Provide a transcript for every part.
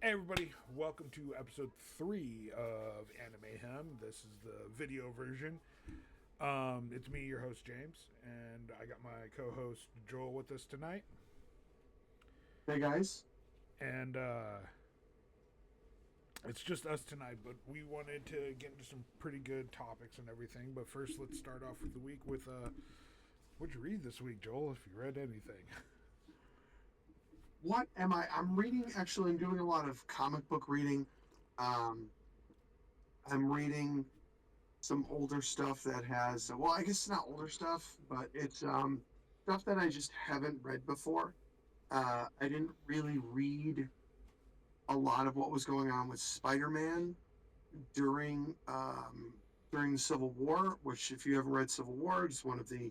Hey everybody, welcome to episode 3 of Animeyhem. This is the video version. It's me, your host James, and I got my co-host Joel with us tonight. Hey guys. And it's just us tonight, but we wanted to get into some pretty good topics and everything. But first, let's start off with the week with what'd you read this week, Joel, if you read anything? What am I? I'm reading, actually, I'm doing a lot of comic book reading. Um, I'm reading some older stuff that has, well, I guess it's not older stuff, but it's stuff that I just haven't read before. I didn't really read a lot of what was going on with Spider-Man during the Civil War, which, if you haven't read Civil War, is one of the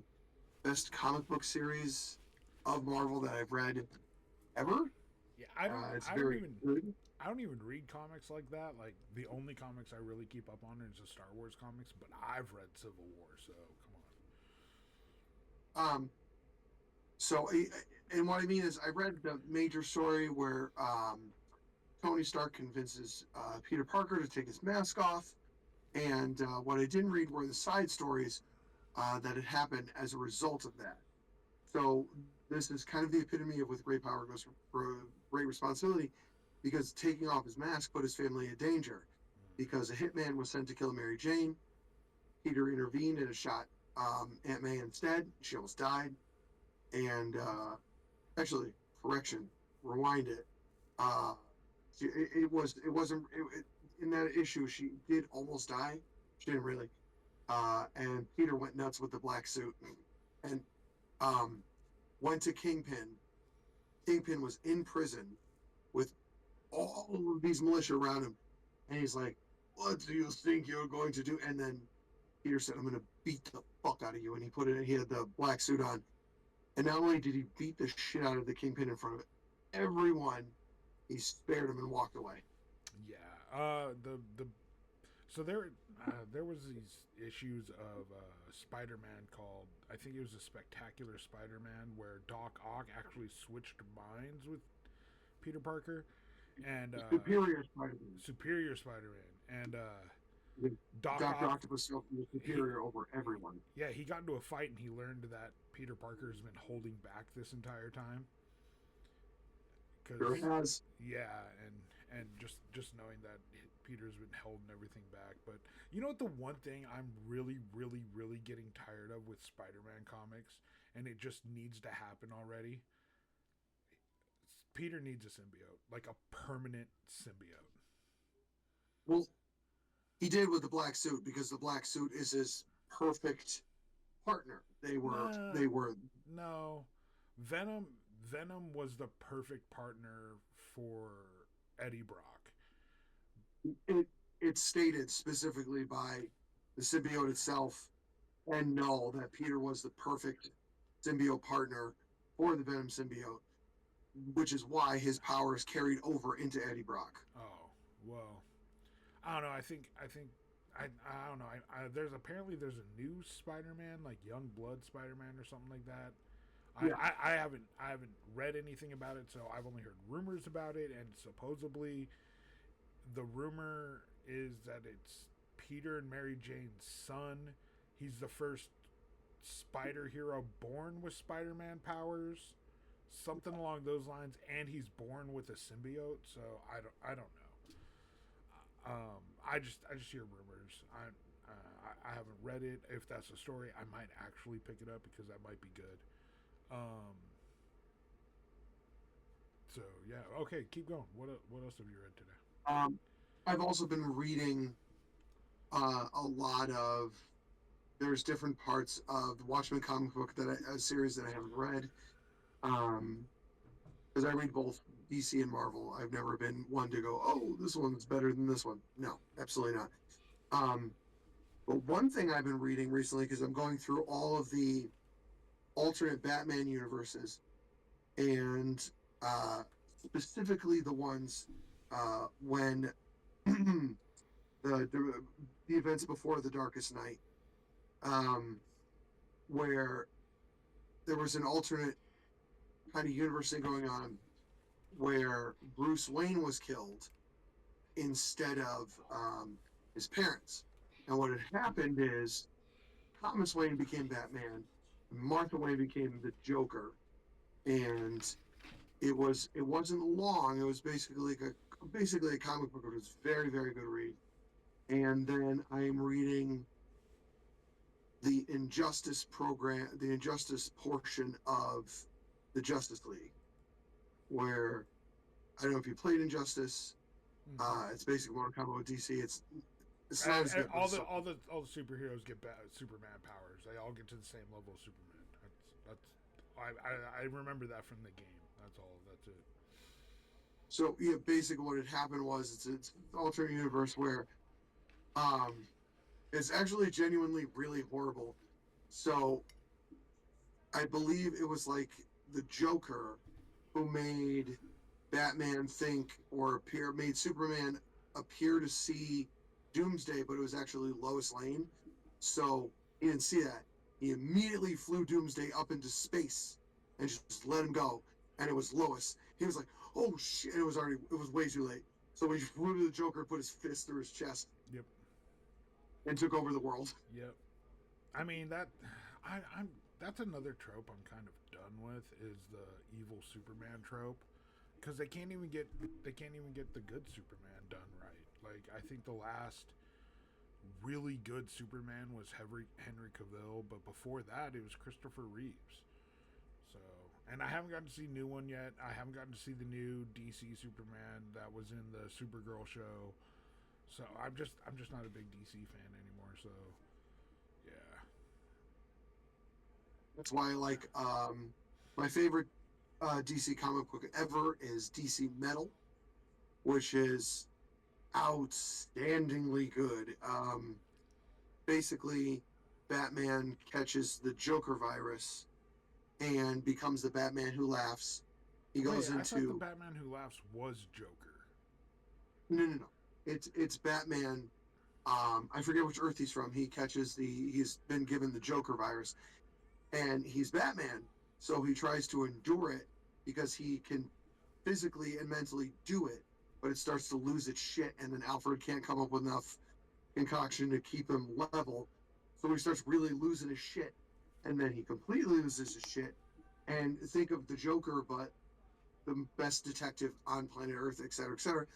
best comic book series of Marvel that I've read ever. Yeah, I don't It's I don't very even good. I don't even read comics like that. Like the only comics I really keep up on is the Star Wars comics, but I've read Civil War, so come on. Um, so, and what I mean is, I read the major story where Tony Stark convinces Peter Parker to take his mask off, and what I didn't read were the side stories that had happened as a result of that. So, this is kind of the epitome of with great power goes great responsibility, because taking off his mask put his family in danger. Because a hitman was sent to kill Mary Jane, Peter intervened and shot Aunt May instead. She almost died. And actually, correction, rewind it. Uh, it wasn't in that issue. She did almost die. She didn't really. And Peter went nuts with the black suit and um, went to Kingpin. Kingpin was in prison with all of these militia around him, and he's like, "What do you think you're going to do?" And then Peter said, "I'm going to beat the fuck out of you." And he had the black suit on. And not only did he beat the shit out of the Kingpin in front of everyone, he spared him and walked away. Yeah. The so there was these issues of Spider-Man called, I think it was a Spectacular Spider-Man, where Doc Ock actually switched minds with Peter Parker and Superior Spider-Man. Superior Spider-Man and The Doc Doctor Ock. Octopus felt he was He superior over everyone. Yeah, he got into a fight and he learned that Peter Parker's been holding back this entire time. Sure Because has. yeah, and just knowing that Peter's been holding everything back. But you know what, the one thing I'm really getting tired of with Spider-Man comics, and it just needs to happen already. Peter needs a symbiote, like a permanent symbiote. Well, he did with the black suit because the black suit is his perfect partner. Nah, They were no. Venom was the perfect partner for Eddie Brock. it it's stated specifically by the symbiote itself and Null that Peter was the perfect symbiote partner for the Venom symbiote, which is why his powers carried over into Eddie Brock. Oh, well, I don't know. I don't know. There's a new Spider-Man, like Young Blood Spider-Man or something like that. Yeah, I haven't read anything about it, so I've only heard rumors about it, and supposedly the rumor is that it's Peter and Mary Jane's son. He's the first spider hero born with Spider-Man powers, something along those lines, and he's born with a symbiote. So I don't know. I just hear rumors. I haven't read it. If that's a story, I might actually pick it up because that might be good. Um, so yeah, okay, keep going. What else have you read today? um, I've also been reading a lot of. There's different parts of the Watchmen comic book a series that I haven't read. Um, because I read both DC and Marvel. I've never been one to go, oh, this one's better than this one. No, absolutely not. Um, but one thing I've been reading recently, because I'm going through all of the alternate Batman universes, and specifically the ones when the events before the Darkest Night, um, where there was an alternate kind of universe thing going on where Bruce Wayne was killed instead of his parents. And what had happened is Thomas Wayne became Batman, Martha Wayne became the Joker, and it wasn't long. It was basically a comic book. It was very very good read. And then I'm reading the Injustice portion of the Justice League, where I don't know if you played Injustice. Mm-hmm. It's basically Mortal Kombat with DC. It's not as And good, but it's all the superheroes get Superman powers. They all get to the same level of Superman. That's I remember that from the game. That's all. That's it. so yeah. Basically, what had happened was it's an alternate universe where um it's actually genuinely really horrible. So I believe it was like the Joker who made Batman think or made Superman appear to see Doomsday, but it was actually Lois Lane. So he didn't see that. He immediately flew Doomsday up into space and just let him go. And it was Lois. He was like, oh shit. It was way too late. So when he flew to the Joker, put his fist through his chest Yep. and took over the world. Yep. I mean that. I'm. That's another trope I'm kind of done with is the evil Superman trope because they can't even get the good Superman done right. Like I think the last really good Superman was Henry Cavill, but before that it was Christopher Reeves. So, and I haven't gotten to see new one yet. I haven't gotten to see the new DC Superman that was in the Supergirl show. So I'm just not a big DC fan anymore. So, yeah. That's why I like my favorite DC comic book ever is DC Metal, which is outstandingly good. Basically, Batman catches the Joker virus and becomes the Batman who laughs. He Wait, goes I thought the into Batman Who Laughs was Joker. no. It's Batman. I forget which Earth he's from. He's been given the Joker virus, and he's Batman. So he tries to endure it because he can physically and mentally do it, but it starts to lose its shit, and then Alfred can't come up with enough concoction to keep him level. So he starts really losing his shit, and then he completely loses his shit. And think of the Joker, but the best detective on planet Earth, et cetera, et cetera.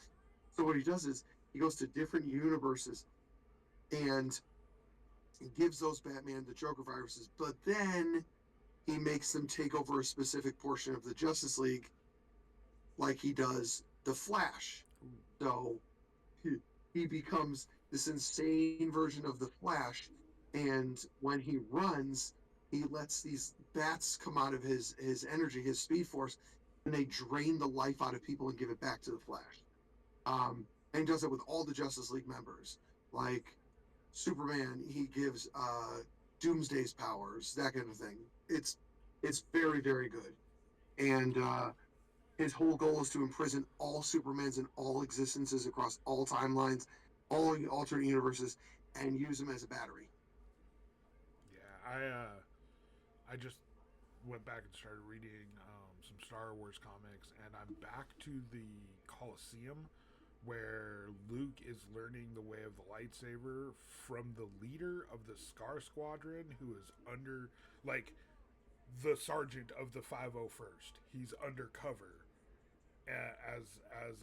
So what he does is he goes to different universes and gives those Batman the Joker viruses, but then he makes them take over a specific portion of the Justice League, like he does the Flash. So he becomes this insane version of the Flash, and when he runs, he lets these bats come out of his energy, his speed force, and they drain the life out of people and give it back to the Flash. And he does it with all the Justice League members, like Superman. He gives Doomsday's powers, that kind of thing. It's very very good, and his whole goal is to imprison all Supermans in all existences across all timelines, all alternate universes, and use them as a battery. Yeah, I just went back and started reading some Star Wars comics, and I'm back to the Colosseum where Luke is learning the way of the lightsaber from the leader of the Scar Squadron, who is under, like, the sergeant of the 501st. He's undercover as a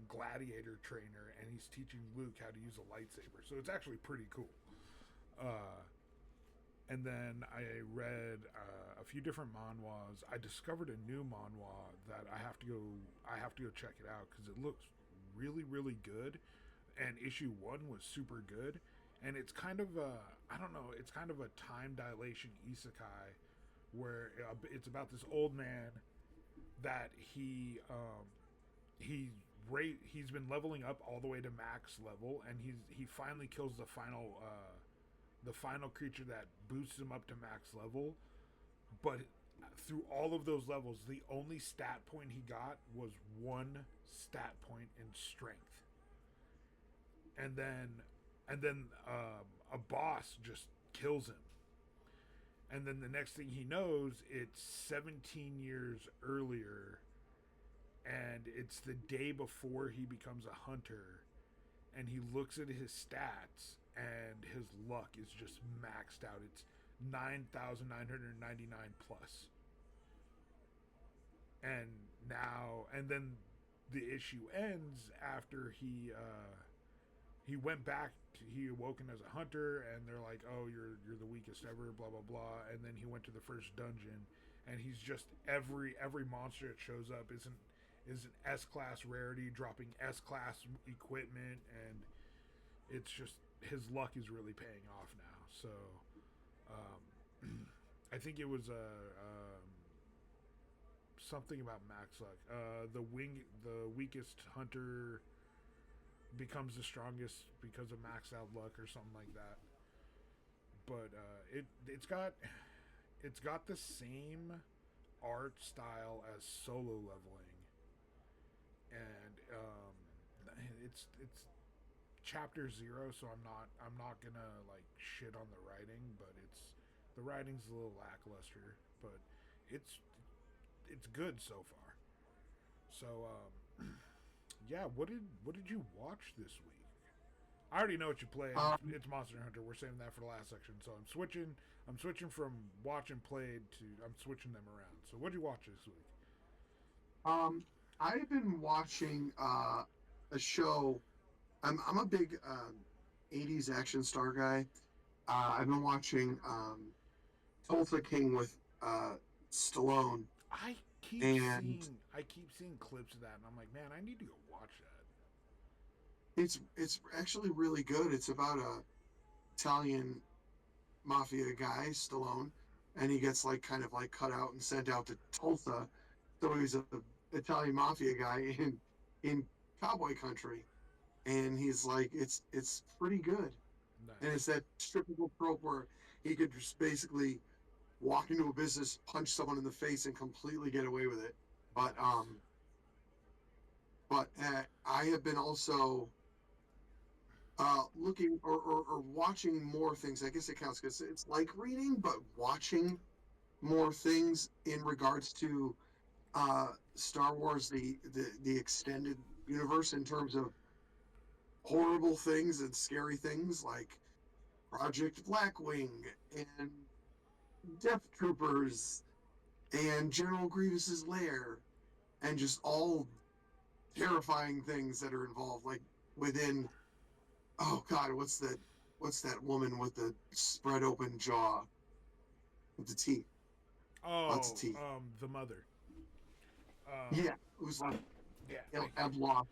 gladiator trainer, and he's teaching Luke how to use a lightsaber. So it's actually pretty cool. Uh, and then I read a few different manhwas. I discovered a new manhwa that I have to go check it out because it looks really really good. And issue one was super good, and it's kind of a I don't know. It's kind of a time dilation isekai where it's about this old man that he's been leveling up all the way to max level, and he finally kills the final creature that boosts him up to max level. But through all of those levels, the only stat point he got was one stat point in strength, and then a boss just kills him. And then the next thing he knows, it's 17 years earlier, and it's the day before he becomes a hunter, and he looks at his stats, and his luck is just maxed out. It's 9,999 plus. And then the issue ends after he went back. He awoken as a hunter, and they're like, "Oh, you're the weakest ever." Blah blah blah. And then he went to the first dungeon, and he's just every monster that shows up is an S class rarity, dropping S class equipment, and it's just his luck is really paying off now. So, I think it was something about max luck. The weakest hunter becomes the strongest because of max out luck or something like that. But it's got the same art style as solo leveling, and it's chapter 0, so I'm not gonna like shit on the writing, but the writing's a little lackluster, but it's good so far. So yeah, what did you watch this week? I already know what you play. It's Monster Hunter. We're saving that for the last section. So I'm switching from watch and played to I'm switching them around. So what did you watch this week? I've been watching a show. I'm a big 80s action star guy. I've been watching Tulsa King with Stallone. I keep seeing clips of that, and I'm like, man, I need to go watch that. It's actually really good. It's about a Italian mafia guy, Stallone, and he gets like kind of like cut out and sent out to Tulsa. So he's a Italian mafia guy in cowboy country, and he's like, it's pretty good. Nice. And it's that typical trope where he could just basically walk into a business, punch someone in the face, and completely get away with it. But I have been also looking or watching more things. I guess it counts because it's like reading, but watching more things in regards to Star Wars, the extended universe, in terms of horrible things and scary things like Project Blackwing and Death Troopers and General Grievous's lair, and just all terrifying things that are involved, like within. Oh God, what's that woman with the spread open jaw with the teeth? Oh, Lots of teeth. The mother. Yeah, it was like Abeloth.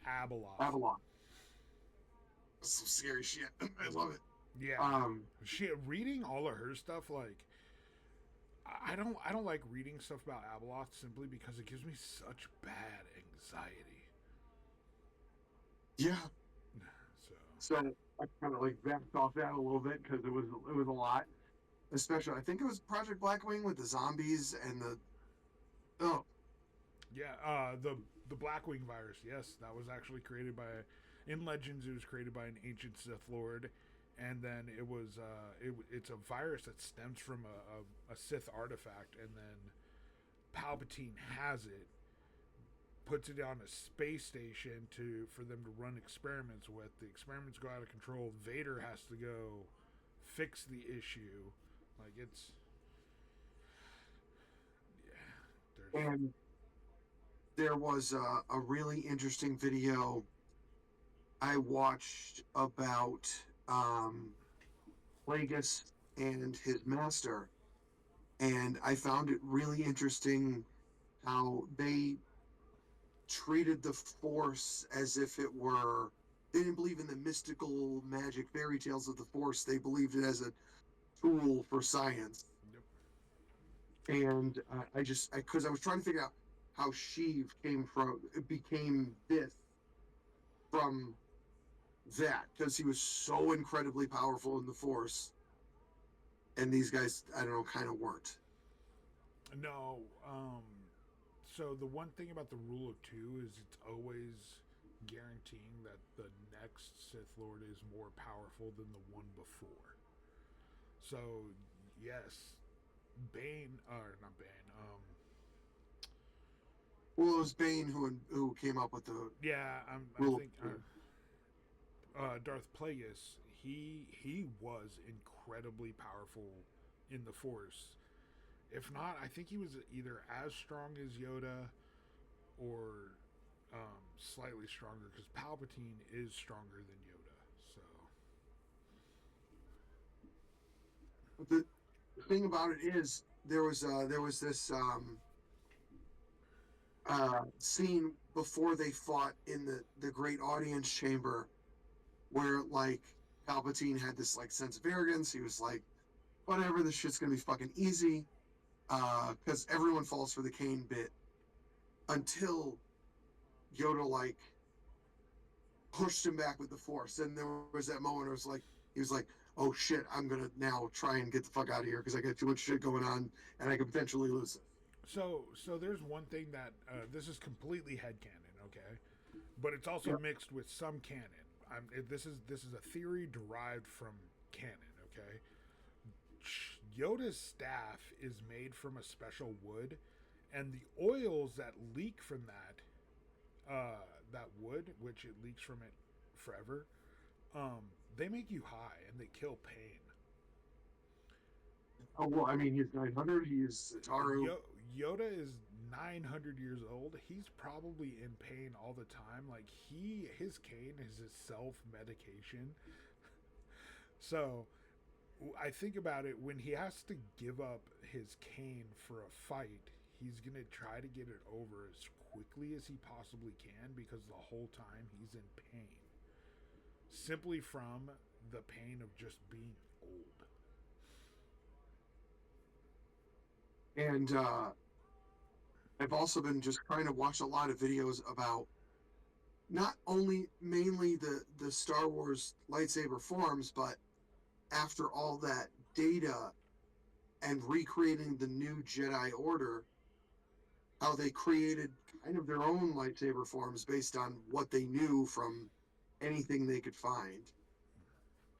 Abeloth. Some scary shit. I love it. Yeah. Reading all of her stuff, like I don't like reading stuff about Abeloth simply because it gives me such bad anxiety. Yeah. So I kind of like backed off that a little bit because it was a lot. Especially, I think it was Project Blackwing with the zombies and the. Oh. Yeah, the Blackwing virus. Yes, that was actually created by, in Legends, it was created by an ancient Sith Lord, and then it was it's a virus that stems from a Sith artifact, and then Palpatine has it, puts it on a space station for them to run experiments with. The experiments go out of control. Vader has to go fix the issue. Like it's and there was a really interesting video I watched about Plagueis and his master, and I found it really interesting how they treated the Force as if it were. They didn't believe in the mystical magic fairy tales of the Force. They believed it as a tool for science. Yep. And because I was trying to figure out how Sheev became this from that, because he was so incredibly powerful in the Force, and these guys, I don't know, kind of weren't. No. So the one thing about the rule of two is it's always guaranteeing that the next Sith Lord is more powerful than the one before. So yes, Bane, or not Bane, Well, it was Bane who came up with the Yeah, I rule. think Darth Plagueis. He was incredibly powerful in the Force. If not, I think he was either as strong as Yoda or slightly stronger because Palpatine is stronger than Yoda. So The thing about it is there was this scene before they fought in the great audience chamber where like Palpatine had this like sense of arrogance. He was like, whatever, this shit's gonna be fucking easy. Because everyone falls for the Kane bit until Yoda like pushed him back with the Force. And there was that moment where it was like he was like, "Oh shit, I'm gonna now try and get the fuck out of here because I got too much shit going on and I could potentially lose it." so there's one thing that this is completely headcanon, okay, but it's also Yep. mixed with some canon. This is a theory derived from canon, okay. Yoda's staff is made from a special wood, and the oils that leak from that wood, which it leaks from it forever, they make you high and they kill pain. Oh well, I mean he's 900. He's Taru. Yoda is 900 years old. He's probably in pain all the time. Like his cane is his self medication. So I think about it when he has to give up his cane for a fight. He's gonna try to get it over as quickly as he possibly can because the whole time he's in pain, simply from the pain of just being old. And I've also been just trying to watch a lot of videos about not only mainly the Star Wars lightsaber forms, but after all that data and recreating the new Jedi Order, how they created kind of their own lightsaber forms based on what they knew from anything they could find,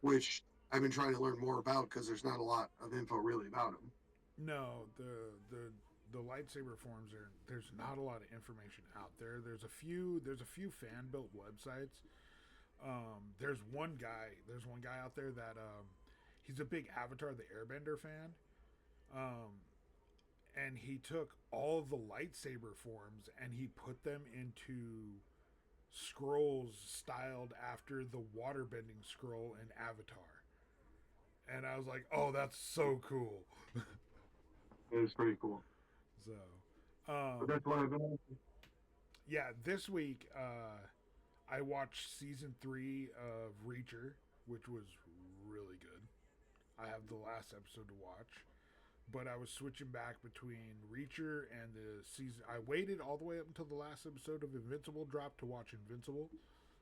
which I've been trying to learn more about because there's not a lot of info really about them. No, the lightsaber forms are there's not a lot of information out there. There's a few fan built websites. There's one guy out there that he's a big Avatar the Airbender fan. Um, and he took all the lightsaber forms and he put them into scrolls styled after the waterbending scroll in Avatar. And I was like, "Oh, that's so cool." It was pretty cool. So, But that's what I've been. yeah, this week I watched season 3 of Reacher, which was really good. I have the last episode to watch, but I was switching back between Reacher and the season. I waited all the way up until the last episode of Invincible dropped to watch Invincible,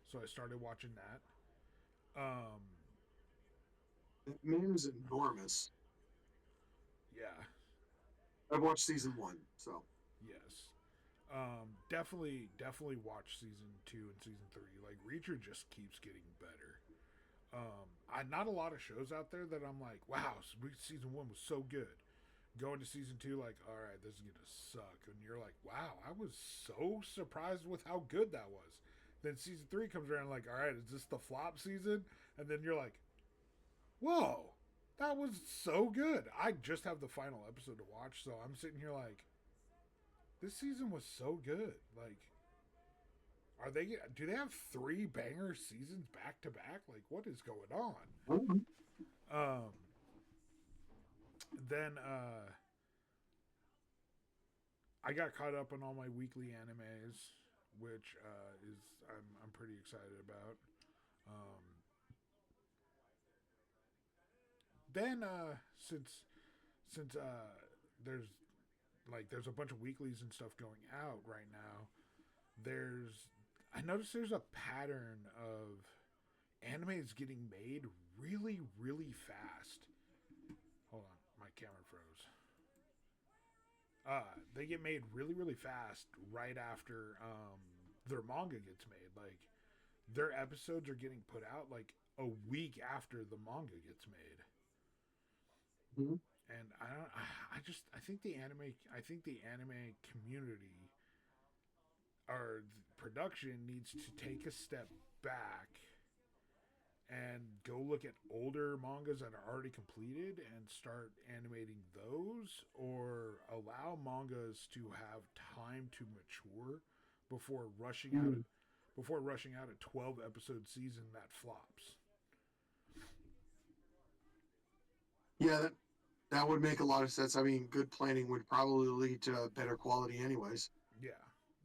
so I started watching that. That man is enormous. Yeah, I've watched season 1, so yes. Definitely watch season 2 and season 3. Like Reacher just keeps getting better. I not a lot of shows out there that I'm like, wow, season 1 was so good. Going to season 2, like, all right, this is gonna suck, and you're like, wow, I was so surprised with how good that was. Then season 3 comes around, like, all right, is this the flop season? And then you're like, whoa, that was so good. I just have the final episode to watch, so I'm sitting here like, this season was so good. Like, do they have 3 banger seasons back to back? Like, what is going on? Um, then I got caught up on all my weekly animes, which is I'm pretty excited about. Um, then since there's there's a bunch of weeklies and stuff going out right now, I noticed there's a pattern of animes getting made really fast. Hold on, my camera froze. They get made really fast right after their manga gets made. Like their episodes are getting put out like a week after the manga gets made. mm-hmm. And I don't. I think the anime community or production needs to take a step back and go look at older mangas that are already completed and start animating those, or allow mangas to have time to mature before rushing out Mm. a 12 episode season that flops. Yeah, that would make a lot of sense. I mean, good planning would probably lead to better quality, anyways. Yeah.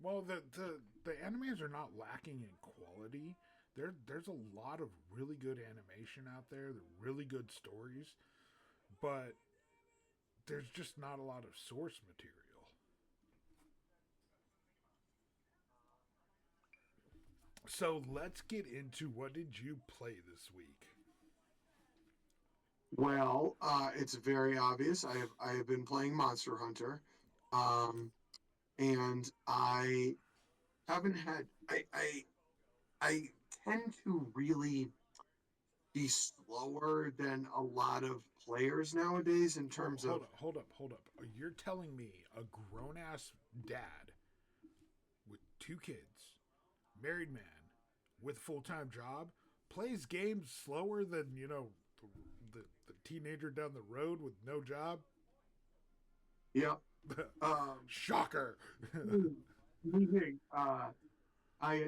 Well, the animes are not lacking in quality. There's a lot of really good animation out there. They're really good stories, but there's just not a lot of source material. So let's get into what did you play this week? Well, it's very obvious. I have been playing Monster Hunter, um, and I haven't had. I tend to really be slower than a lot of players nowadays in terms Hold of. up, hold up, hold up. You're telling me a grown ass dad with two kids, married man with full time job, plays games slower than the teenager down the road with no job? Yeah. Um, Shocker. Meaning, I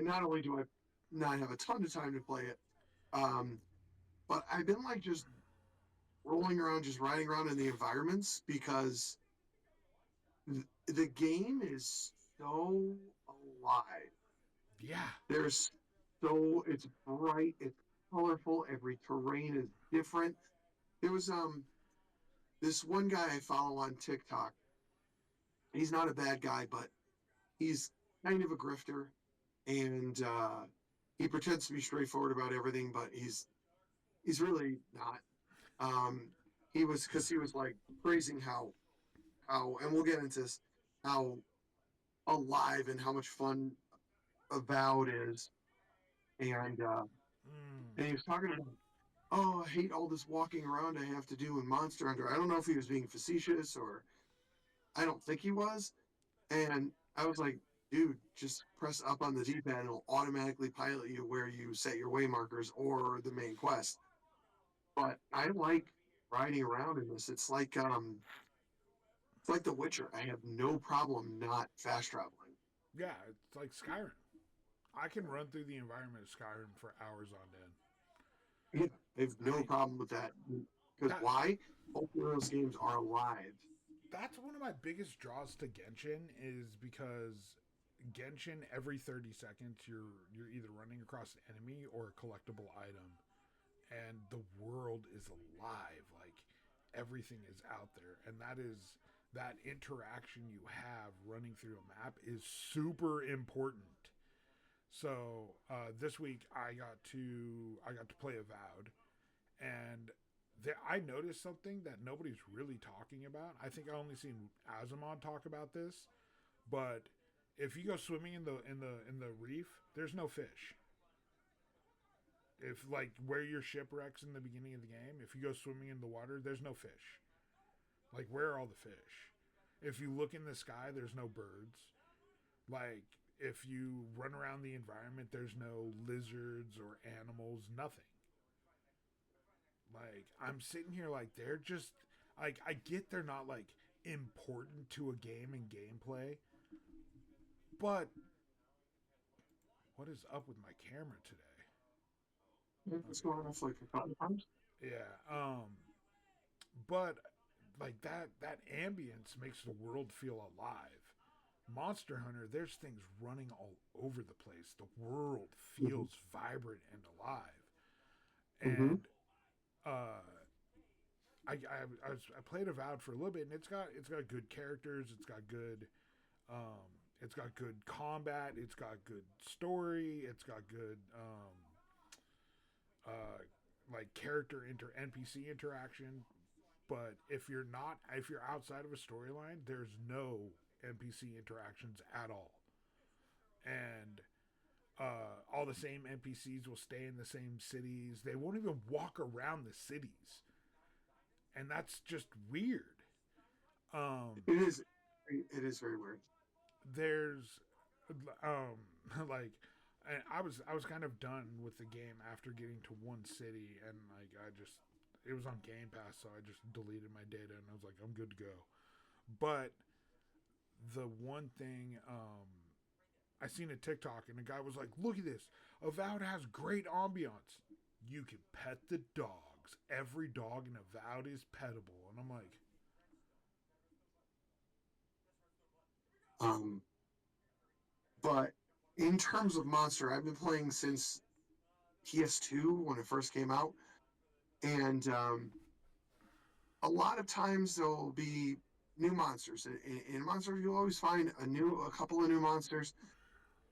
not only do I not have a ton of time to play it, um, but I've been like just rolling around, just riding around in the environments because the game is so alive. Yeah. There's it's bright, it's colorful, every terrain is different. There was this one guy I follow on TikTok. He's not a bad guy, but he's kind of a grifter, and he pretends to be straightforward about everything, but he's really not. Um, he was because he was like praising how, and we'll get into this, how alive and how much fun Avowed is, and Mm. and he was talking about, oh, I hate all this walking around I have to do in Monster Hunter. I don't know if he was being facetious or I don't think he was, and I was like, dude, just press up on the D-pad and it'll automatically pilot you where you set your way markers or the main quest. But I like riding around in this. It's like The Witcher. I have no problem not fast traveling. Yeah, it's like Skyrim. I can run through the environment of Skyrim for hours on end. Yeah, I have I no mean, problem with that. Because that why? Both of those games are alive. that's one of my biggest draws to Genshin is because Genshin every 30 seconds you're either running across an enemy or a collectible item, and the world is alive. Like everything is out there, and that interaction you have running through a map is super important. So this week I got to play Avowed, and I noticed something that nobody's really talking about. I think I only seen Azamon talk about this, but if you go swimming in the reef, there's no fish. If like where your shipwrecks in the beginning of the game, if you go swimming in the water, there's no fish. Like where are all the fish? If you look in the sky, there's no birds. Like if you run around the environment, there's no lizards or animals, nothing. Like I'm sitting here like they're just like I get they're not like important to a game and gameplay, but what is up with my camera today? It's Okay. going off like a couple times. Yeah. But like that ambience makes the world feel alive. Monster Hunter, there's things running all over the place. The world Mm-hmm. feels vibrant and alive. Mm-hmm. And uh I played Avowed for a little bit, and it's got good characters. It's got good combat. It's got good story. It's got good like NPC interaction. But if you're outside of a storyline, there's no NPC interactions at all, and all the same NPCs will stay in the same cities. They won't even walk around the cities, and that's just weird. Um, It is. It is very weird. there's like I was kind of done with the game after getting to one city, and like it was on Game Pass, so I just deleted my data and I was like, I'm good to go. But the one thing I seen a TikTok and the guy was like, look at this, Avowed has great ambiance. You can pet the dogs. Every dog in Avowed is pettable, and I'm like, Um, but in terms of Monster, I've been playing since PS2 when it first came out, and a lot of times there'll be new monsters. In Monster, you'll always find a couple of new monsters,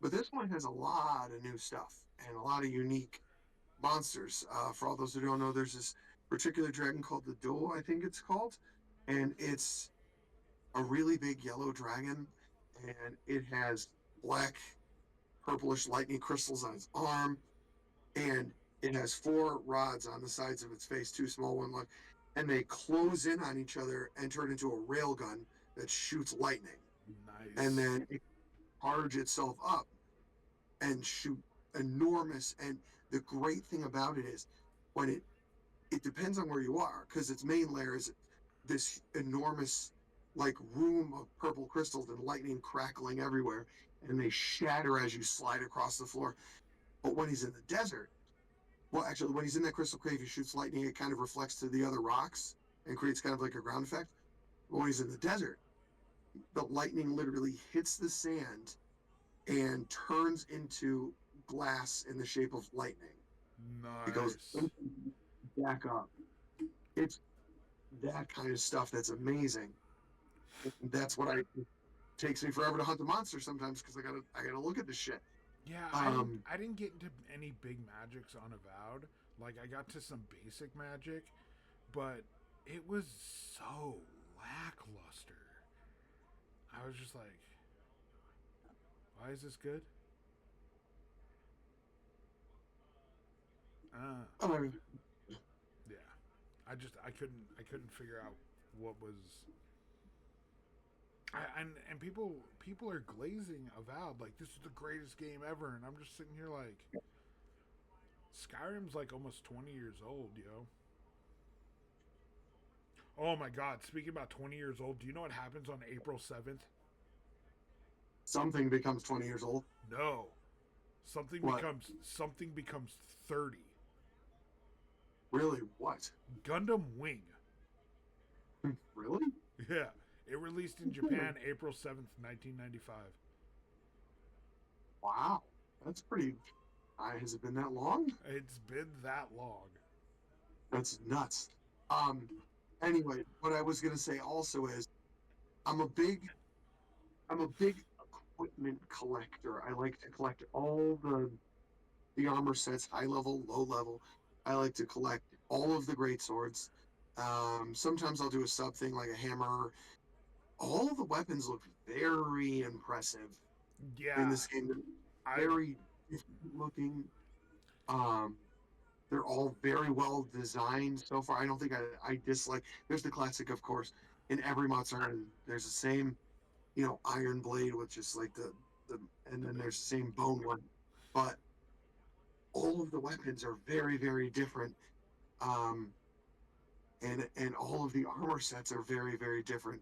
but this one has a lot of new stuff and a lot of unique monsters. For all those who don't know, there's this particular dragon called the Do, I think it's called, and it's a really big yellow dragon, and it has black, purplish lightning crystals on its arm, and it has four rods on the sides of its face, two small, one large, and they close in on each other and turn into a rail gun that shoots lightning, and nice. then it charge itself up and shoot enormous. And the great thing about it is when it depends on where you are because its main layer is this enormous like room of purple crystals and lightning crackling everywhere, and they shatter as you slide across the floor. But when he's in the desert, well, actually, when he's in that crystal cave, he shoots lightning. It kind of reflects to the other rocks and creates kind of like a ground effect. But when he's in the desert, the lightning literally hits the sand and turns into glass in the shape of lightning. It goes Nice. back up. It's that kind of stuff that's amazing. That's what it takes me forever to hunt the monster sometimes because I gotta look at this shit. Yeah, Um, I didn't get into any big magics on Avowed. Like I got to some basic magic, but it was so lackluster. I was just like, why is this good? Uh, um, yeah. I couldn't figure out what was. And people are glazing Avowed like this is the greatest game ever, and I'm just sitting here like Skyrim's like almost 20 years old, yo. Oh my god, speaking about 20 years old, do you know what happens on April 7th? something becomes 20 years old. No. What? Something becomes 30. Really? What? Gundam Wing. Really? Yeah. It released in Japan April 7th, 1995. Wow. That's pretty. Has it been that long? It's been that long. That's nuts. Um. Anyway, what I was gonna say also is I'm a big I'm a big equipment collector. I like to collect all the armor sets, high level, low level. I like to collect all of the great swords. Sometimes I'll do a sub thing like a hammer. All of the weapons look very impressive in Yeah. this game. I They're very different looking. Um, they're all very well designed so far. I don't think I dislike. There's the classic, of course. In every Monster Hunter, there's the same, iron blade, which is like the, and the then big there's the same bone one. But all of the weapons are very, very different. Um, and all of the armor sets are very, very different.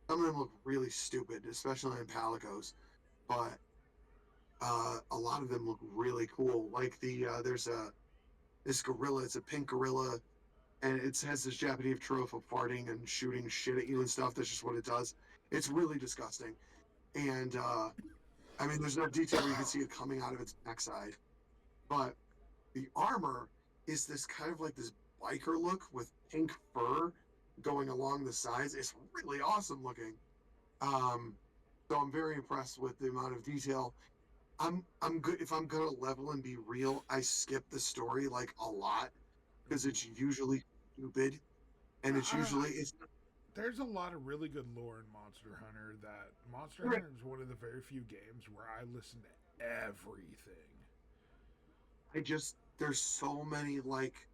Some of them look really stupid, especially in Palicos, but a lot of them look really cool. Like there's this gorilla. It's a pink gorilla, and it has this Japanese trope of farting and shooting shit at you and stuff. That's just what it does. It's really disgusting. And I mean, there's no detail where you can see it coming out of its backside, but the armor is this kind of like this biker look with pink fur going along the sides. It's really awesome looking. Um, so I'm very impressed with the amount of detail. I'm good if I'm gonna level and be real. I skip the story like a lot because Ooh. it's usually stupid, and it's I, usually it's there's a lot of really good lore in Monster Hunter that Monster right. Hunter is one of the very few games where I listen to everything. I just there's so many like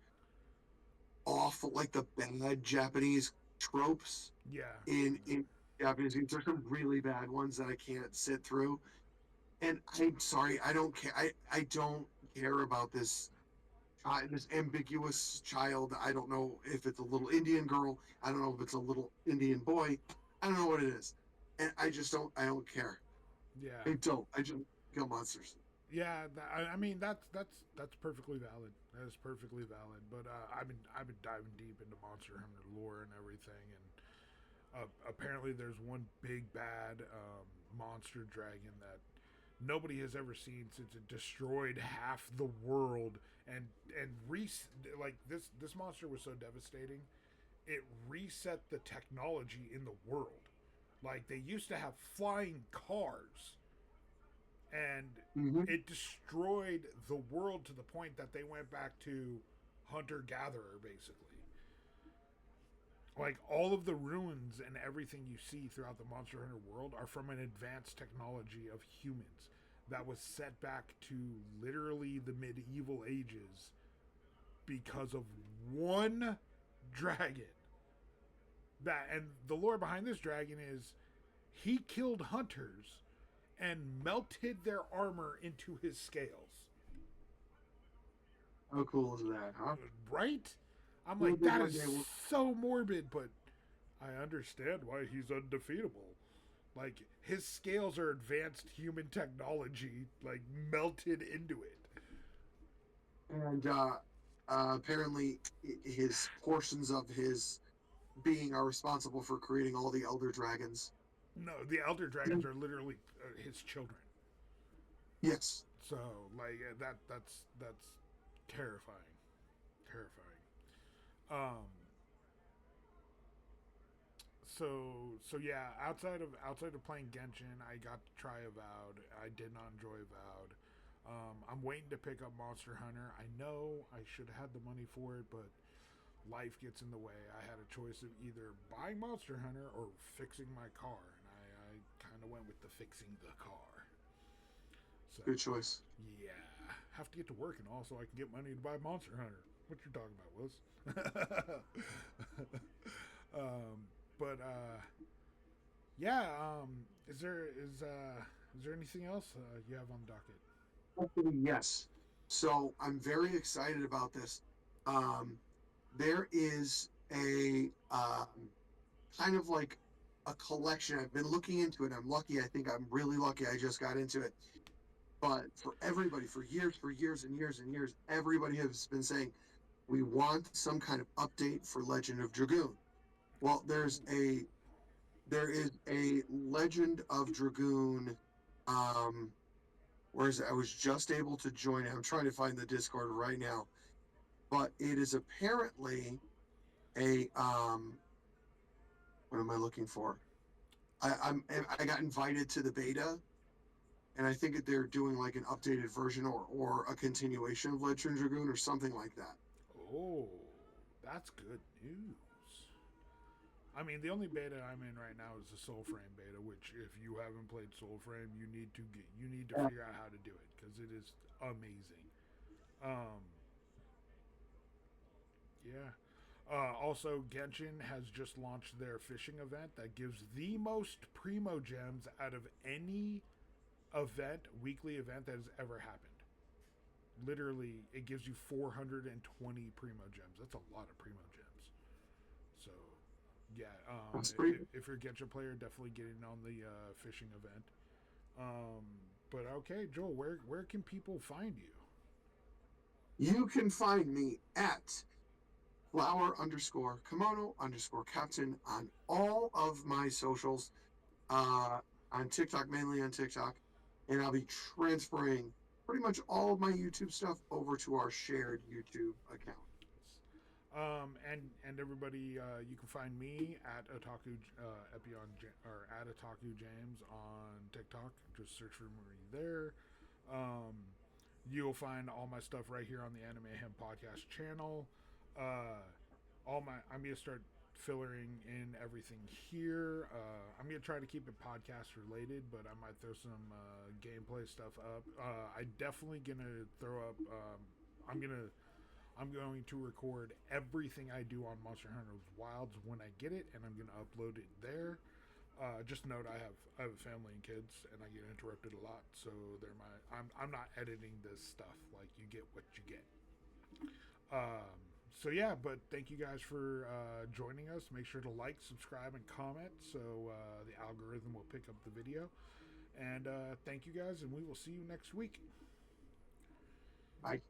awful like the bad Japanese tropes Yeah. in Japanese games. There's some really bad ones that I can't sit through. And I'm sorry, I don't care. I don't care about this ambiguous child. I don't know if it's a little Indian girl. I don't know if it's a little Indian boy. I don't know what it is, and I just don't. I don't care. Yeah, I don't. I just kill monsters. yeah. I mean, that's perfectly valid. That is perfectly valid. But I've been diving deep into Monster Hunter lore and everything, and apparently there's one big bad monster dragon that nobody has ever seen since it destroyed half the world and like this monster was so devastating it reset the technology in the world. Like they used to have flying cars and Mm-hmm. it destroyed the world to the point that they went back to hunter gatherer basically. Like all of the ruins and everything you see throughout the Monster Hunter world are from an advanced technology of humans that was set back to literally the medieval ages because of one dragon. That and the lore behind this dragon is he killed hunters and melted their armor into his scales. How cool is that, huh? Right? I'm Well, like, they that were is they were so morbid, but I understand why he's undefeatable. Like his scales are advanced human technology, like melted into it. and apparently his portions of his being are responsible for creating all the elder dragons. No, the elder dragons are literally his children. Yes. So like that's terrifying, terrifying. Um. So yeah, outside of playing Genshin, I got to try Avowed. I did not enjoy Avowed. I'm waiting to pick up Monster Hunter. I know I should have had the money for it, but life gets in the way. I had a choice of either buying Monster Hunter or fixing my car, and I kind of went with the fixing the car. So Good choice. yeah, have to get to work and also I can get money to buy Monster Hunter. What you talking about, Willis? um, but yeah. Is there anything else you have on the docket? Actually, yes. So I'm very excited about this. Um, there is a kind of like a collection. I've been looking into it. I'm lucky. I think I'm really lucky. I just got into it. But for everybody, for years and years and years, everybody has been saying we want some kind of update for Legend of Dragoon. Well, there is a Legend of Dragoon. Um, where is it? I was just able to join it. I'm trying to find the Discord right now, but it is apparently a what am I looking for? I got invited to the beta, and I think they're doing like an updated version or a continuation of Legend Dragoon or something like that. Oh, that's good news. I mean, the only beta I'm in right now is the Soulframe beta, which if you haven't played Soulframe, you need to figure out how to do it because it is amazing. Um, yeah. Also, Genshin has just launched their fishing event that gives the most primo gems out of any weekly event that has ever happened. Literally, it gives you 420 primo gems. That's a lot of primo gems. So, yeah, That's pretty. if you're a Genshin player, definitely get in on the fishing event. Um, but okay, Joel, where can people find you? You can find me at flower underscore kimono underscore captain on all of my socials. Uh, on TikTok, mainly on TikTok, and I'll be transferring pretty much all of my YouTube stuff over to our shared YouTube account. And everybody, you can find me at Otaku Epion or at Otaku James on TikTok. Just search for me there. Um, you'll find all my stuff right here on the Animeyhem podcast channel. I'm gonna start filling in everything here. I'm gonna try to keep it podcast related, but I might throw some gameplay stuff up. I definitely gonna throw up. I'm going to record everything I do on Monster Hunter Wilds when I get it, and I'm going to upload it there. Just note I have a family and kids, and I get interrupted a lot. So I'm not editing this stuff. Like, you get what you get. So yeah, but thank you guys for joining us. Make sure to like, subscribe, and comment so the algorithm will pick up the video. And thank you guys, and we will see you next week. Bye.